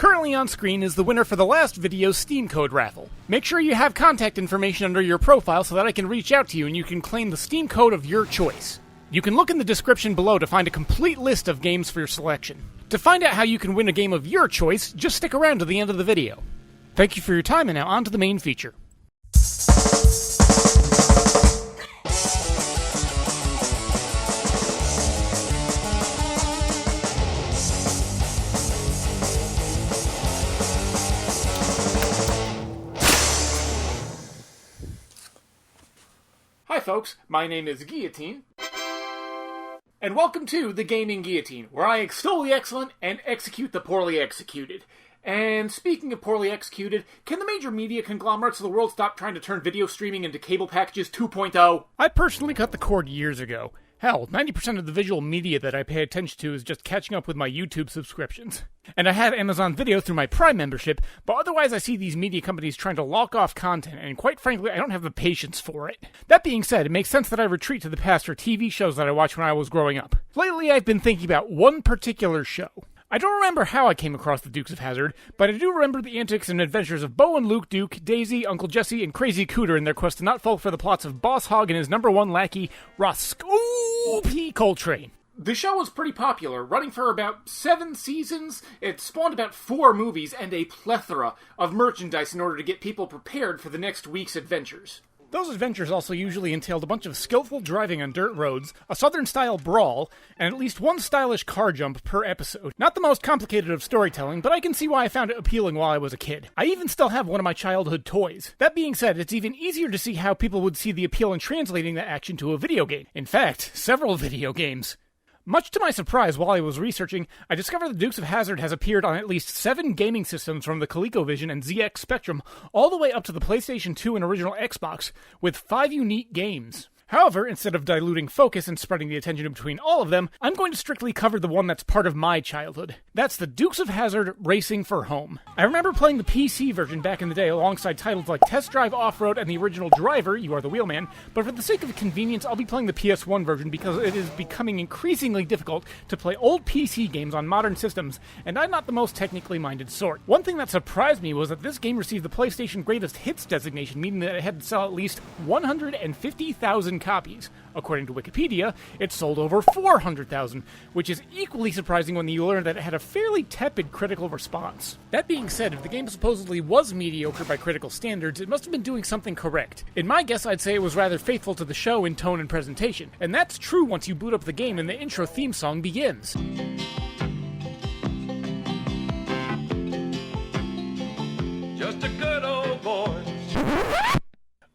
Currently on screen is the winner for the last video's Steam code raffle. Make sure you have contact information under your profile so that I can reach out to you and you can claim the Steam code of your choice. You can look in the description below to find a complete list of games for your selection. To find out how you can win a game of your choice, just stick around to the end of the video. Thank you for your time, and now on to the main feature. Hi folks, my name is Gheeotine, and welcome to the Gaming Guillotine, where I extol the excellent and execute the poorly executed. And speaking of poorly executed, can the major media conglomerates of the world stop trying to turn video streaming into cable packages 2.0? I personally cut the cord years ago. Hell, 90% of the visual media that I pay attention to is just catching up with my YouTube subscriptions. And I have Amazon Video through my Prime membership, but otherwise I see these media companies trying to lock off content, and quite frankly, I don't have the patience for it. That being said, it makes sense that I retreat to the past for TV shows that I watched when I was growing up. Lately, I've been thinking about one particular show. I don't remember how I came across the Dukes of Hazzard, but I do remember the antics and adventures of Bo and Luke Duke, Daisy, Uncle Jesse, and Crazy Cooter in their quest to not fall for the plots of Boss Hogg and his #1 lackey, Roscoe Coltrane. The show was pretty popular, running for about 7 seasons. It spawned about 4 movies and a plethora of merchandise in order to get people prepared for the next week's adventures. Those adventures also usually entailed a bunch of skillful driving on dirt roads, a southern-style brawl, and at least one stylish car jump per episode. Not the most complicated of storytelling, but I can see why I found it appealing while I was a kid. I even still have one of my childhood toys. That being said, it's even easier to see how people would see the appeal in translating that action to a video game. In fact, several video games. Much to my surprise, while I was researching, I discovered the Dukes of Hazzard has appeared on at least 7 gaming systems from the ColecoVision and ZX Spectrum, all the way up to the PlayStation 2 and original Xbox, with 5 unique games. However, instead of diluting focus and spreading the attention between all of them, I'm going to strictly cover the one that's part of my childhood. That's the Dukes of Hazzard Racing for Home. I remember playing the PC version back in the day alongside titles like Test Drive Off-Road and the original Driver, You Are the Wheelman, but for the sake of convenience, I'll be playing the PS1 version because it is becoming increasingly difficult to play old PC games on modern systems, and I'm not the most technically minded sort. One thing that surprised me was that this game received the PlayStation Greatest Hits designation, meaning that it had to sell at least 150,000 copies. According to Wikipedia, it sold over 400,000, which is equally surprising when you learn that it had a fairly tepid critical response. That being said, if the game supposedly was mediocre by critical standards, it must have been doing something correct. In my guess, I'd say it was rather faithful to the show in tone and presentation, and that's true once you boot up the game and the intro theme song begins. Just a good old boy.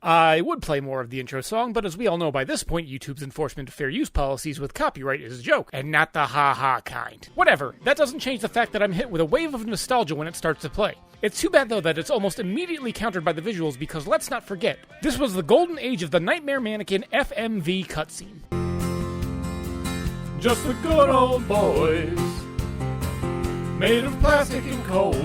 I would play more of the intro song, but as we all know by this point, YouTube's enforcement of fair use policies with copyright is a joke, and not the ha-ha kind. Whatever, that doesn't change the fact that I'm hit with a wave of nostalgia when it starts to play. It's too bad though that it's almost immediately countered by the visuals because let's not forget, this was the golden age of the Nightmare Mannequin FMV cutscene. Just the good old boys, made of plastic and coal.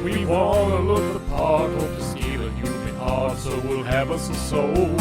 We wanna look the part, hope to steal a human heart, so we'll have us a soul.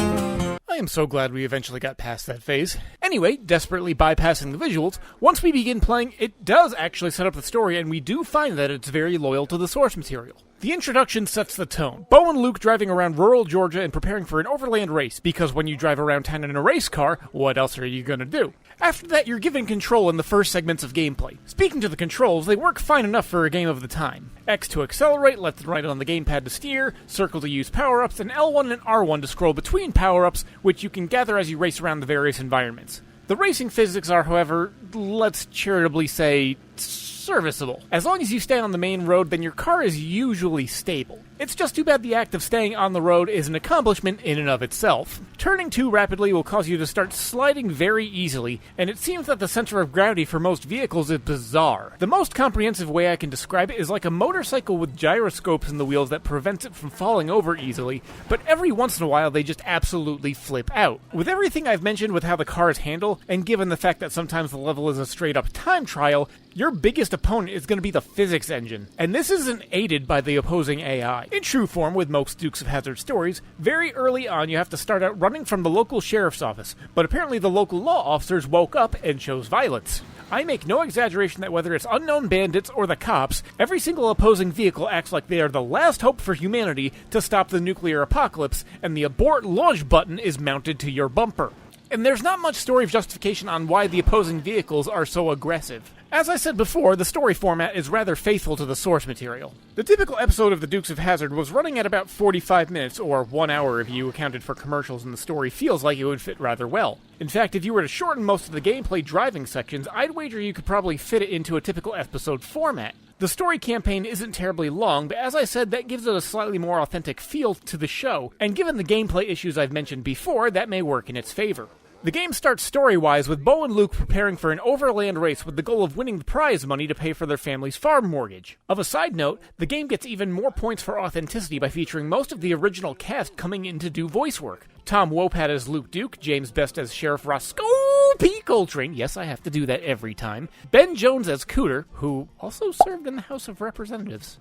I am so glad we eventually got past that phase. Anyway, desperately bypassing the visuals, once we begin playing, it does actually set up the story, and we do find that it's very loyal to the source material. The introduction sets the tone. Bo and Luke driving around rural Georgia and preparing for an overland race, because when you drive around town in a race car, what else are you gonna do? After that, you're given control in the first segments of gameplay. Speaking to the controls, they work fine enough for a game of the time. X to accelerate, left and right on the gamepad to steer, circle to use power-ups, and L1 and R1 to scroll between power-ups, which you can gather as you race around the various environments. The racing physics are, however, let's charitably say, serviceable. As long as you stay on the main road, then your car is usually stable. It's just too bad the act of staying on the road is an accomplishment in and of itself. Turning too rapidly will cause you to start sliding very easily, and it seems that the center of gravity for most vehicles is bizarre. The most comprehensive way I can describe it is like a motorcycle with gyroscopes in the wheels that prevents it from falling over easily, but every once in a while they just absolutely flip out. With everything I've mentioned with how the cars handle, and given the fact that sometimes the level is a straight up time trial, your biggest opponent is going to be the physics engine, and this isn't aided by the opposing AI. In true form with most Dukes of Hazzard stories, very early on you have to start out running from the local sheriff's office, but apparently the local law officers woke up and chose violence. I make no exaggeration that whether it's unknown bandits or the cops, every single opposing vehicle acts like they are the last hope for humanity to stop the nuclear apocalypse, and the abort launch button is mounted to your bumper. And there's not much story justification on why the opposing vehicles are so aggressive. As I said before, the story format is rather faithful to the source material. The typical episode of the Dukes of Hazzard was running at about 45 minutes, or 1 hour if you accounted for commercials, and the story feels like it would fit rather well. In fact, if you were to shorten most of the gameplay driving sections, I'd wager you could probably fit it into a typical episode format. The story campaign isn't terribly long, but as I said, that gives it a slightly more authentic feel to the show, and given the gameplay issues I've mentioned before, that may work in its favor. The game starts story-wise with Bo and Luke preparing for an overland race with the goal of winning the prize money to pay for their family's farm mortgage. Of a side note, the game gets even more points for authenticity by featuring most of the original cast coming in to do voice work. Tom Wopat as Luke Duke, James Best as Sheriff Roscoe P. Coltrane, yes, I have to do that every time, Ben Jones as Cooter, who also served in the House of Representatives.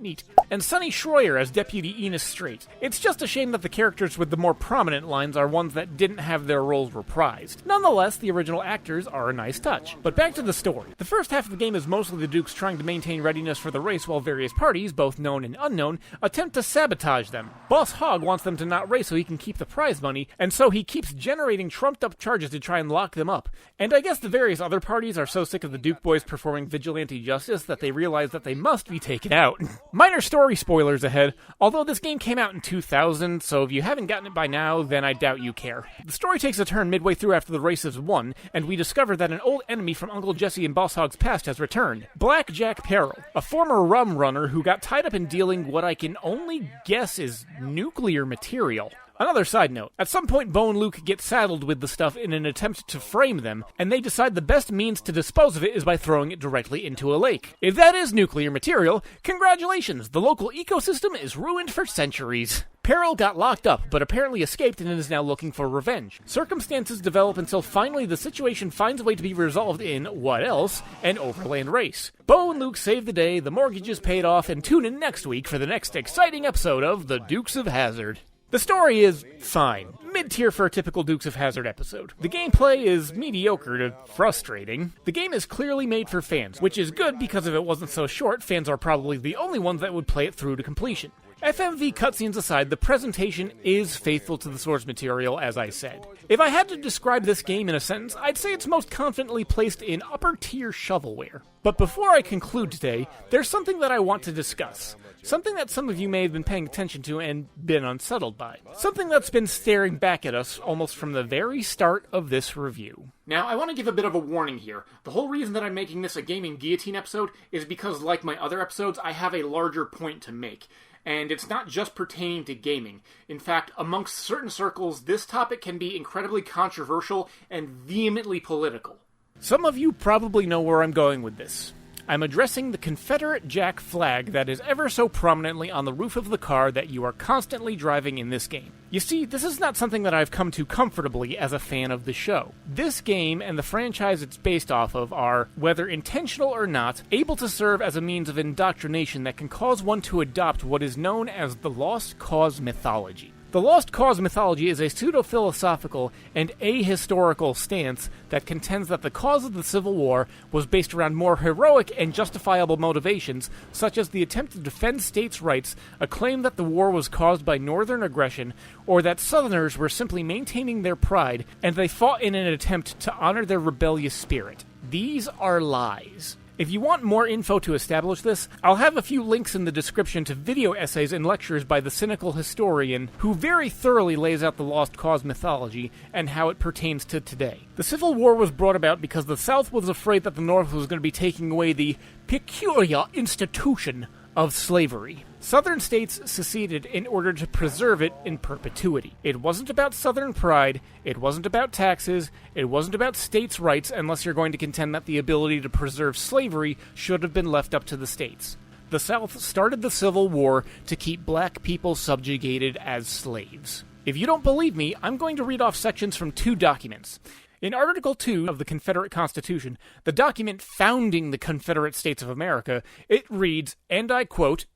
Neat. And Sonny Schroyer as Deputy Enos Strait. It's just a shame that the characters with the more prominent lines are ones that didn't have their roles reprised. Nonetheless, the original actors are a nice touch. But back to the story. The first half of the game is mostly the Dukes trying to maintain readiness for the race while various parties, both known and unknown, attempt to sabotage them. Boss Hogg wants them to not race so he can keep the prize money, and so he keeps generating trumped-up charges to try and lock them up. And I guess the various other parties are so sick of the Duke boys performing vigilante justice that they realize that they must be taken out. Minor story spoilers ahead, although this game came out in 2000, so if you haven't gotten it by now, then I doubt you care. The story takes a turn midway through after the race is won, and we discover that an old enemy from Uncle Jesse and Boss Hogg's past has returned. Black Jack Peril, a former rum runner who got tied up in dealing what I can only guess is nuclear material. Another side note, at some point Bo and Luke get saddled with the stuff in an attempt to frame them, and they decide the best means to dispose of it is by throwing it directly into a lake. If that is nuclear material, congratulations, the local ecosystem is ruined for centuries. Peril got locked up, but apparently escaped and is now looking for revenge. Circumstances develop until finally the situation finds a way to be resolved in, what else, an overland race. Bo and Luke save the day, the mortgage is paid off, and tune in next week for the next exciting episode of The Dukes of Hazzard. The story is fine. Mid-tier for a typical Dukes of Hazzard episode. The gameplay is mediocre to frustrating. The game is clearly made for fans, which is good because if it wasn't so short, fans are probably the only ones that would play it through to completion. FMV cutscenes aside, the presentation is faithful to the source material, as I said. If I had to describe this game in a sentence, I'd say it's most confidently placed in upper-tier shovelware. But before I conclude today, there's something that I want to discuss. Something that some of you may have been paying attention to and been unsettled by. Something that's been staring back at us almost from the very start of this review. Now, I want to give a bit of a warning here. The whole reason that I'm making this a Gaming Guillotine episode is because, like my other episodes, I have a larger point to make. And it's not just pertaining to gaming. In fact, amongst certain circles, this topic can be incredibly controversial and vehemently political. Some of you probably know where I'm going with this. I'm addressing the Confederate Jack flag that is ever so prominently on the roof of the car that you are constantly driving in this game. You see, this is not something that I've come to comfortably as a fan of the show. This game and the franchise it's based off of are, whether intentional or not, able to serve as a means of indoctrination that can cause one to adopt what is known as the Lost Cause mythology. The Lost Cause mythology is a pseudo-philosophical and ahistorical stance that contends that the cause of the Civil War was based around more heroic and justifiable motivations, such as the attempt to defend states' rights, a claim that the war was caused by Northern aggression, or that Southerners were simply maintaining their pride, and they fought in an attempt to honor their rebellious spirit. These are lies. If you want more info to establish this, I'll have a few links in the description to video essays and lectures by the cynical historian who very thoroughly lays out the Lost Cause mythology and how it pertains to today. The Civil War was brought about because the South was afraid that the North was going to be taking away the peculiar institution of slavery. Southern states seceded in order to preserve it in perpetuity. It wasn't about Southern pride, it wasn't about taxes, it wasn't about states' rights unless you're going to contend that the ability to preserve slavery should have been left up to the states. The South started the Civil War to keep black people subjugated as slaves. If you don't believe me, I'm going to read off sections from two documents. In Article 2 of the Confederate Constitution, the document founding the Confederate States of America, it reads, and I quote,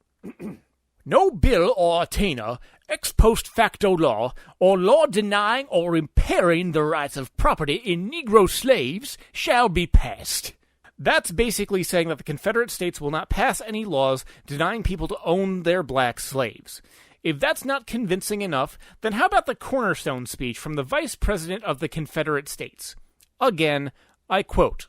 No bill or attainder, ex post facto law, or law denying or impairing the rights of property in Negro slaves shall be passed. That's basically saying that the Confederate States will not pass any laws denying people to own their black slaves. If that's not convincing enough, then how about the cornerstone speech from the Vice President of the Confederate States? Again, I quote,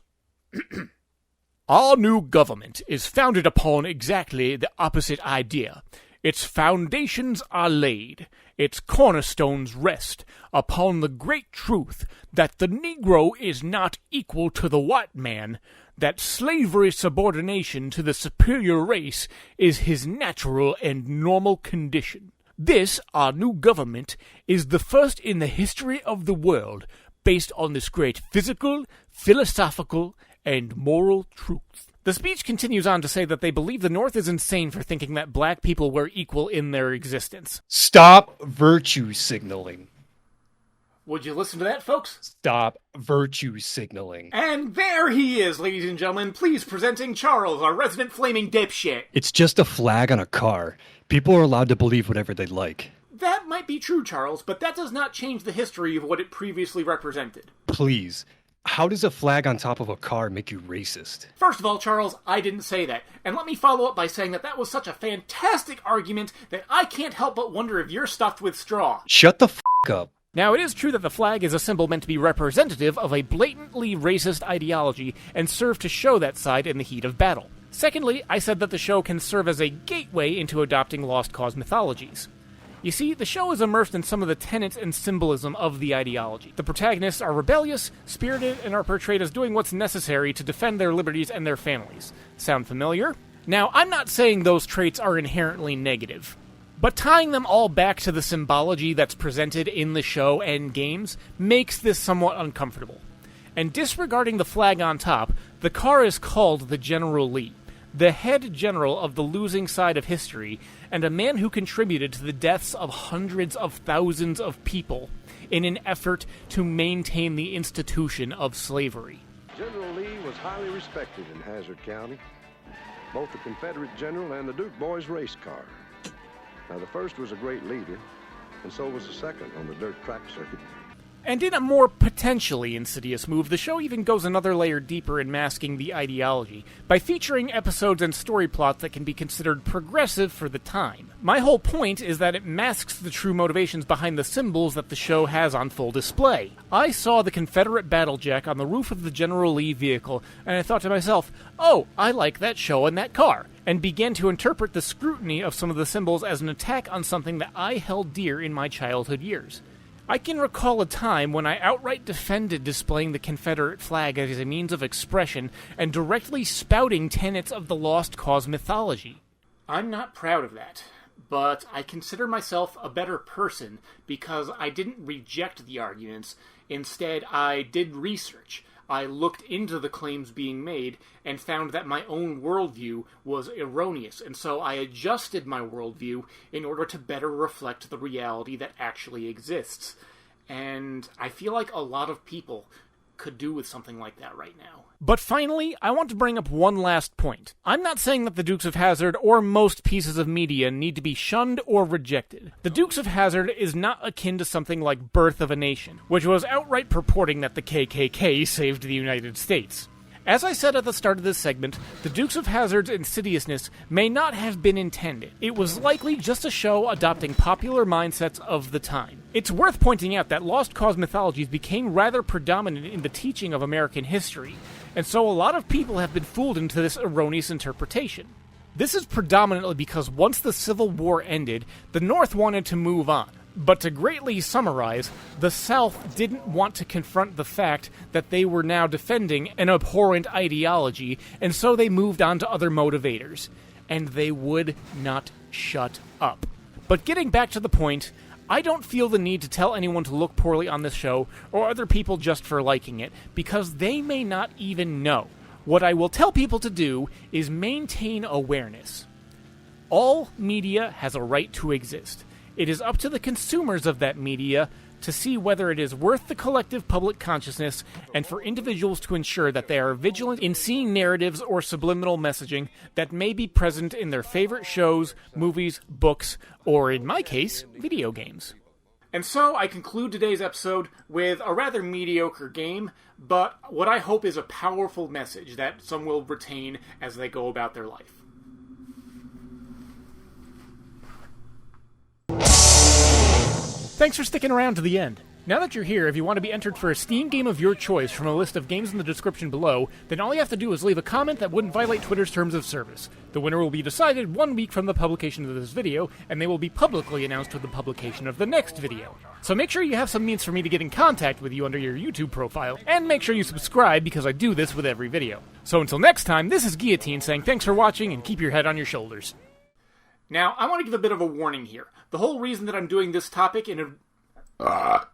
"Our new government is founded upon exactly the opposite idea. Its foundations are laid, its cornerstones rest upon the great truth that the Negro is not equal to the white man, that slavery subordination to the superior race is his natural and normal condition. This, our new government, is the first in the history of the world based on this great physical, philosophical, and moral truth." The speech continues on to say that they believe the North is insane for thinking that black people were equal in their existence. Stop virtue signaling. Would you listen to that, folks? Stop virtue signaling. And there he is, ladies and gentlemen. Please presenting Charles, our resident flaming dipshit. It's just a flag on a car. People are allowed to believe whatever they like. That might be true, Charles, but that does not change the history of what it previously represented. Please. How does a flag on top of a car make you racist? First of all, Charles, I didn't say that. And let me follow up by saying that was such a fantastic argument that I can't help but wonder if you're stuffed with straw. Shut the f*** up. Now, it is true that the flag is a symbol meant to be representative of a blatantly racist ideology and serve to show that side in the heat of battle. Secondly, I said that the show can serve as a gateway into adopting Lost Cause mythologies. You see, the show is immersed in some of the tenets and symbolism of the ideology. The protagonists are rebellious, spirited, and are portrayed as doing what's necessary to defend their liberties and their families. Sound familiar? Now, I'm not saying those traits are inherently negative, but tying them all back to the symbology that's presented in the show and games makes this somewhat uncomfortable. And disregarding the flag on top, the car is called the General Lee, the head general of the losing side of history, and a man who contributed to the deaths of hundreds of thousands of people in an effort to maintain the institution of slavery. General Lee was highly respected in Hazzard County. Both the Confederate general and the Duke boys race car. Now, the first was a great leader, and so was the second on the dirt track circuit. And in a more potentially insidious move, the show even goes another layer deeper in masking the ideology, by featuring episodes and story plots that can be considered progressive for the time. My whole point is that it masks the true motivations behind the symbols that the show has on full display. I saw the Confederate battlejack on the roof of the General Lee vehicle, and I thought to myself, oh, I like that show and that car, and began to interpret the scrutiny of some of the symbols as an attack on something that I held dear in my childhood years. I can recall a time when I outright defended displaying the Confederate flag as a means of expression and directly spouting tenets of the Lost Cause mythology. I'm not proud of that, but I consider myself a better person because I didn't reject the arguments. Instead, I did research. I looked into the claims being made and found that my own worldview was erroneous, and so I adjusted my worldview in order to better reflect the reality that actually exists. And I feel like a lot of people could do with something like that right now. But finally, I want to bring up one last point. I'm not saying that the Dukes of Hazzard or most pieces of media need to be shunned or rejected. The Dukes of Hazzard is not akin to something like Birth of a Nation, which was outright purporting that the KKK saved the United States. As I said at the start of this segment, the Dukes of Hazzard's insidiousness may not have been intended. It was likely just a show adopting popular mindsets of the time. It's worth pointing out that Lost Cause mythologies became rather predominant in the teaching of American history, and so a lot of people have been fooled into this erroneous interpretation. This is predominantly because once the Civil War ended, the North wanted to move on. But to greatly summarize, the South didn't want to confront the fact that they were now defending an abhorrent ideology, and so they moved on to other motivators. And they would not shut up. But getting back to the point, I don't feel the need to tell anyone to look poorly on this show, or other people just for liking it, because they may not even know. What I will tell people to do is maintain awareness. All media has a right to exist. It is up to the consumers of that media to see whether it is worth the collective public consciousness, and for individuals to ensure that they are vigilant in seeing narratives or subliminal messaging that may be present in their favorite shows, movies, books, or in my case, video games. And so I conclude today's episode with a rather mediocre game, but what I hope is a powerful message that some will retain as they go about their life. Thanks for sticking around to the end. Now that you're here, if you want to be entered for a Steam game of your choice from a list of games in the description below, then all you have to do is leave a comment that wouldn't violate Twitter's terms of service. The winner will be decided 1 week from the publication of this video, and they will be publicly announced with the publication of the next video. So make sure you have some means for me to get in contact with you under your YouTube profile, and make sure you subscribe because I do this with every video. So until next time, this is Gheeotine saying thanks for watching and keep your head on your shoulders. Now, I want to give a bit of a warning here. The whole reason that I'm doing this topic in a...